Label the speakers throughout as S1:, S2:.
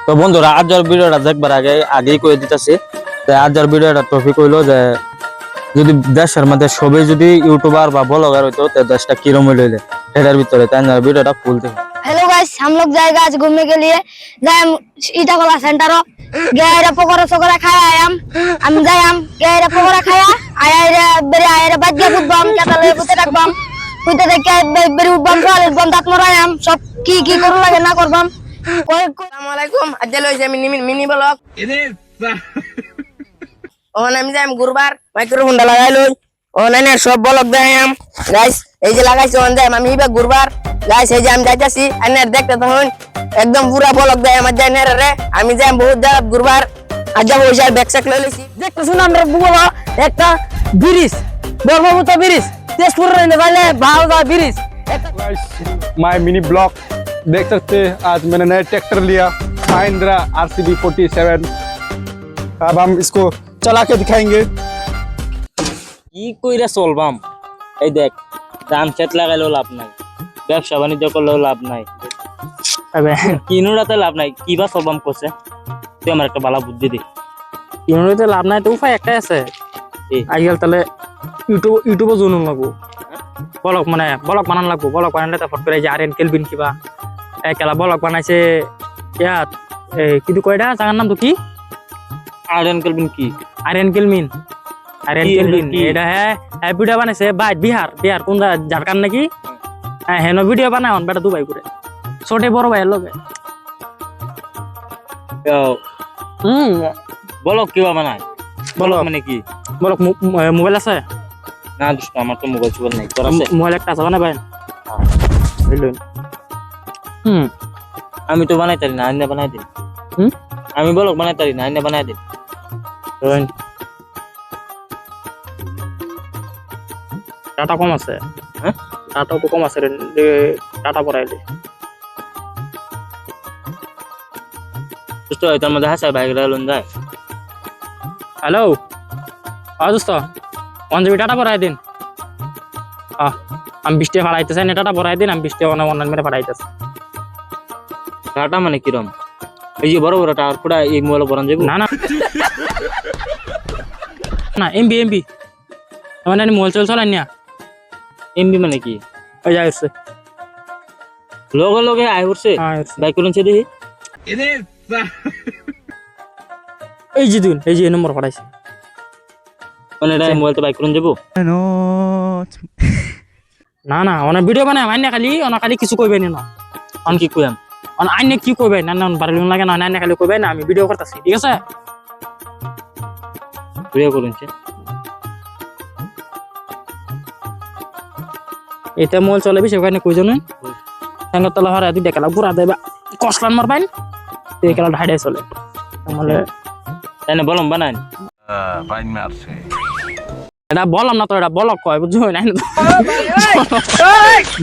S1: তো বন্ধুরা আজকের ভিডিওটা দেখবার আগেই কয়ে দিতেছি। আজকের ভিডিওটা টপিক হইলো যে যদি দেশের মধ্যে সবাই যদি ইউটিউবার বা ব্লগার হইতো তো দেশটা কিরম হইলে এটার ভিতরে তাই না ভিডিওটা ফুল দেখো।
S2: हेलो गाइस, हम लोग जाएगा आज घूमने के लिए। जाए हम ईटाकोला सेंटर गए रे पकोड़ा सकोड़ा खाया हम जाए हम गए रे पकोड़ा खाया आया रे बेरे आया रे बज्जा बुद्धम केताले बुते राखबाम বুঝতে দেখে বেরি উঠবাম টয়লেট বন্ধ দাঁত মরায়াম সব কি করু লাগে না করবাম।
S3: আসসালামু আলাইকুম আজ্জাল হইছে মিনি ব্লগ ওখানে আমি যাই গুরবার মাইক্রোফোনটা লাগাই লই ওখানে সব ব্লগ দেখাম গাইস। এই যে লাগাইছি ওখানে যাই আমি এবার গুরবার গাইস। এই যে আমি যাইতাছি আইনে দেখতে তখন একদম পুরা ব্লগ দেয় আমার যাই রে আমি যাই বহুত জায়গা গুরবার আজ্জা হইছে ব্যাকসাক লই লইছি দেখতেছ আমরা বুবলা একটা ব্রিজ বর্মভূত ব্রিজ তেজপুর রে নেবালে ভাওদা bridge.
S4: Guys my mini blog देख सकते हैं। आज मैंने नया ट्रैक्टर लिया महिंद्रा RCB 47। अब हम इसको चला के दिखाएंगे।
S1: কি কইরা চলবাম এই দেখ ধান ক্ষেত লাগাইলেও লাভ নাই, ব্যবসা বাণিজ্য করলেও লাভ নাই, কিনুরাতে লাভ নাই, কি বা চলবাম করছে তুই আমার একটা ভালো বুদ্ধি দে।
S5: কিনুরাতে লাভ নাই তো উপায় একটাই আছে, আজকাল তাহলে ইউটিউবে জুনুন লাগবো ব্লগ মানে ব্লগ বানান লাগবো। ব্লগ বানালে ফট করে যে আরেন কেলবিন কিবা একেলা ব্লগ বানাইছে ইয়াত কিন্তু কয়টা জায়গার নাম তো কি
S1: আয়রন কেলবিন কি
S5: আরেন কেলমিন এটা হ্যাঁ ভিডিও বানাইছে বাই বিহার কোন ঝাড়খণ্ড নাকি হ্যাঁ হেন ভিডিও বানায় বেটা দুবাই করে ছোটে বড় ভাইয়ের লগে
S1: ব্লগ কিবা বানায় ব্লগ মানে কি
S5: ব্লগ মোবাইল আছে
S1: না দোস্ত আমার তো মোবাইল ছোবাইল নাই, তোর আছে?
S5: মোবাইল একটা আছে বানাই ভাই
S1: আমি তো বানাই তারি না, আইনে বানাই দিন। আমি ব্লগ বানাই তারি না, আইনে বানাই দিন।
S5: টাটা কম আছে,
S1: হ্যাঁ
S5: টাটা তো কম আছে টাটা পড়াইলে
S1: দোস্ত তার মধ্যে হাসার বাইক লাগালুন যায়।
S5: হ্যালো দোস্ত অঞ্জবি টাটা পড়াই দিন। আমি 20 টাকা ফাড়াইতেছি না, টাটা পড়াই দিন। আমি 20 টাকা অনলাইন মেরে ফাড়াইতেছি।
S1: টাটা মানে কিরম? এই যে বড় বড় টাওয়ার পুরা এই মোবাইল বরান যাবো?
S5: না না এমবি মানে মোবাইল চলাই না।
S1: এমবি মানে কি?
S5: ওই যাই উঠছে
S1: লগে লগে আয় উঠছে বাইক করুন দেখি।
S5: এই যে নম্বর ফাড়াইছে
S1: মানে এটা মোবাইল তো বাইক করুন যাবো
S5: না অনেক ভিডিও বানায় আইনে খালি কিছু কইবেন না।
S1: অন কি কইম
S5: আইনে কি কইবেন না বাড়ি লাগে না আইনে খালি কইবেন না আমি ভিডিও করতেছি, ঠিক আছে?
S1: ভিডিও করুন
S5: এটা মোবাইল চলে বেশি ওখানে কই জানেন সঙ্গে তলা হারা দুই দেখালা পুরা দেবা কষ্টলান মারবেন এই খেলা ঢাইডাই চলে মানে
S1: তাই না বলম বানান
S4: फाइन मारছে।
S5: এটা বললাম না তো, এটা ব্লগ কয় বুঝছো না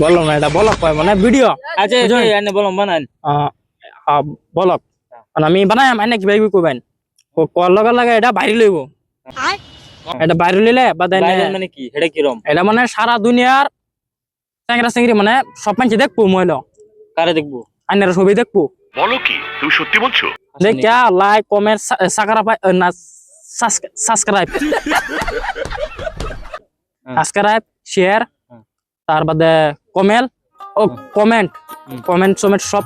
S5: বললাম না এটা ব্লগ কয় মানে ভিডিও
S1: আচ্ছা এনে বলম বানান
S5: ব্লগ আমি বানাই আইনে কিবা কিবি কইবেন কল লাগে এটা বাইরে লইব। এটা বাইরে লইলে বা
S1: মানে কি এটা কিরম?
S5: এটা মানে সারা দুনিয়ার চ্যাংরা চ্যাংরি মানে সব মানুষ দেখবো মোবাইল
S1: কারে দেখবো?
S5: আইনের ছবি দেখবো।
S6: বলো কি তুমি সত্যি বলছো?
S5: দেখা লাইক কমেন্ট সাবস্ক্রাইব শেয়ার তার বাদে কমেন্ট সব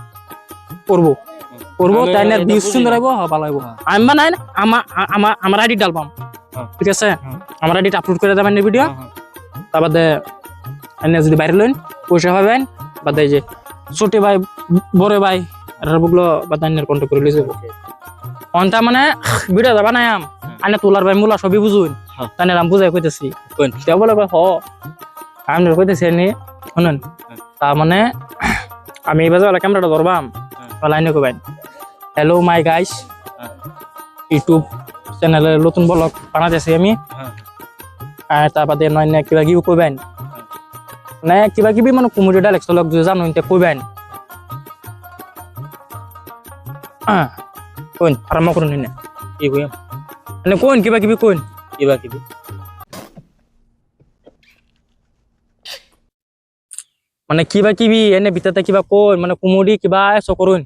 S5: করবো তাই না ভিউজ সুন্দর হইব ভালো হইব। আমি বানাই আমার আইডি ডালবাম, ঠিক আছে? আমার আইডি আপলোড করে দেবেন ভিডিও তার বাদে যদি বাইরে লইন পয়সা পাবেন বাদে যে ছোট ভাই বড় ভাই বুকলো বাদে কন্ট্যাক্ট করে লিখে অনটা মানে ভিডিও যাবা নাই আইনে তোলার ভাই মুলা সবই বুঝুন তাই না বুঝাই কইতেছি বলে আমি কইতেছি নি শুনুন। তার মানে আমি এই বাজার ক্যামেরাটা ধরবাম লাইনে কইবেন হ্যালো মাই গাইস ইউটিউব চ্যানেলের নতুন ব্লগ বানাতেছি আমি। তার বাদে নয় কিবা কিবি কইবেন না কিবা কিবি মানে কমেডি ডাইলগ চলক যে জানো কইবেন কোন আরম্ভ করুন না
S1: কি কইম
S5: মানে কোন কিবা কিবি কোন
S1: কিবা কিবি
S5: মানে কিবা কিবি এনে ভিতরতে কিবা কোন মানে কমেডি কিবা এসো করুন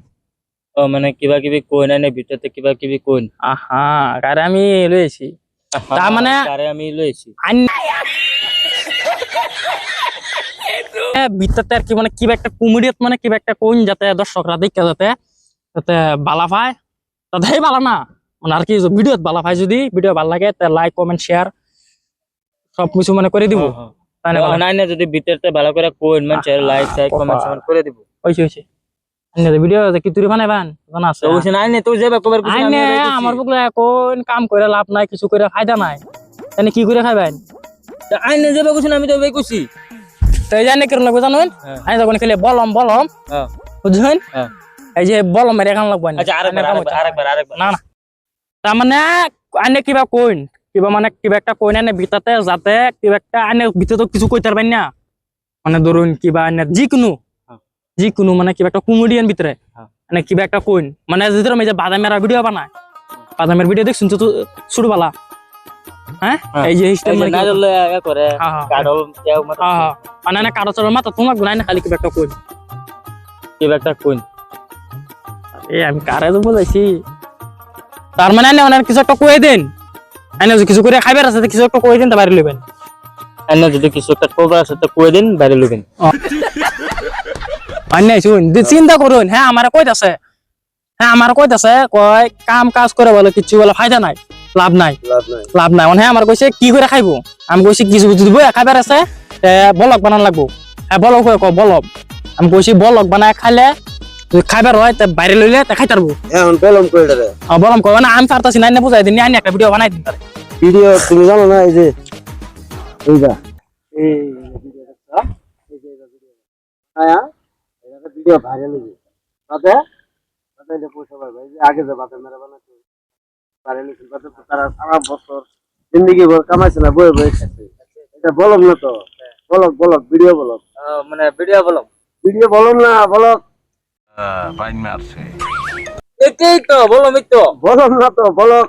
S1: ও মানে কিবা কিবি কইন আনে ভিতরতে কিবা কিবি কইন
S5: আহা কারে আমি লইছি তার মানে
S1: আরে আমি লইছি
S5: ভিতরতে আর কি মানে কিবা একটা কমেডিয়াত মানে কিবা একটা কোন যাতে দর্শকরা দেখে যাতে যাতে বালা পায় তাতেই বালা না মানে আর কি ভিডিওত বালা পায় যদি ভিডিও ভালো লাগে তা লাইক কমেন্ট শেয়ার সব কিছু মানে করে দিব তাই না বলেন?
S1: নাই না যদি ভিতরতে ভালো করে কইন মানুষের লাইক টাইক কমেন্ট করে দিব
S5: হইছে আইনে ভিডিও কি তুই বানাইবান জানা আছে
S1: অবশ্য নাই না তুই যাবে কবার কিছু
S5: আইনে আমার বুকলে কোন কাম করে লাভ নাই কিছু করে ফায়দা নাই তাহলে কি করে খাইবেন
S1: আইনে যাবে কিছু আমি তো কইছি
S5: তো এই জানি কিরকম লাগবে জানুন আইনে যখন খেলে বলম
S1: হ্যাঁ
S5: বুঝছেন
S1: হ্যাঁ
S5: এই যে বলম মেরে খান লাগবে
S1: আচ্ছা আরেকবার
S5: না না তার মানে আইনে কিবা কইন কিবা মানে কিবা একটা কইন আইনে ভিতরতে যাতে কিবা একটা আইনে ভিতরে তো কিছু কইতে পারবেন না মানে ধরুন কিবা আইনে যিকোনো মানে কিবা একটা কমেডিয়ান ভিতরে মানে কিবা একটা কইন মানে যেটা আমি যে বাদামের ভিডিও বানাই বাদামের ভিডিও দেখছুন তো ছোট বালা হ্যাঁ এই যে সিস্টেম মানে
S1: না দলে করে কাডল কেউ মত
S5: মানে না কারো চল মাথা তোমাক গুনাই না খালি কিবা একটা কইন
S1: কিবা একটা কইন
S5: আমি কারে তো বলেছি তার মানে না ওনার কিছু একটা কই দেন এনে কিছু করে খাইবার আছে কিছু একটা কই দেন তা বাইরে লইবেন
S1: এনে যদি কিছু একটা খবর আছে তো কই দিন বাইরে লইবেন
S5: আন্যাই শুন চিন্তা করুন হ্যাঁ আমার কইতাছে কয় কাম কাজ করে বলে কিছু বলে ফায়দা নাই লাভ নাই মানে আমার কইছে কি করে খাইবো আমি কইছি কিছু যদি বই খাইবার আছে বলক বানান লাগবো হ্যাঁ বলক বলক আমি কইছি বলক বানায় খাইলে যদি খাইবার হয় তা বাইরে লইলে তা খাইতে পারবো
S7: এখন বলম কইটা রে
S5: বলম কয় না আমি পারতাছি না বুঝাই দিন আনি একটা ভিডিও বানাই দিন তারে
S7: ভিডিও তুমি জানো না এই যে এইটা এই ভিডিও দেখছো এই যে ভিডিও হ্যাঁ এটা ভিডিও ভাইরাল হইছে তাতে এটা পয়সা পাবে এই যে আগে যে বাতে মেরে বানাতো ভাইরাল হইছে বাতে তারা সারা বছর জিন্দেগি ভর কামাইছে না বই বই খাচ্ছে এটা বলম না তো বলক ভিডিও বলক
S1: মানে ভিডিও
S7: বলম না বলক
S1: এটাই তো বলো মিত্র
S7: বলম না তো বলক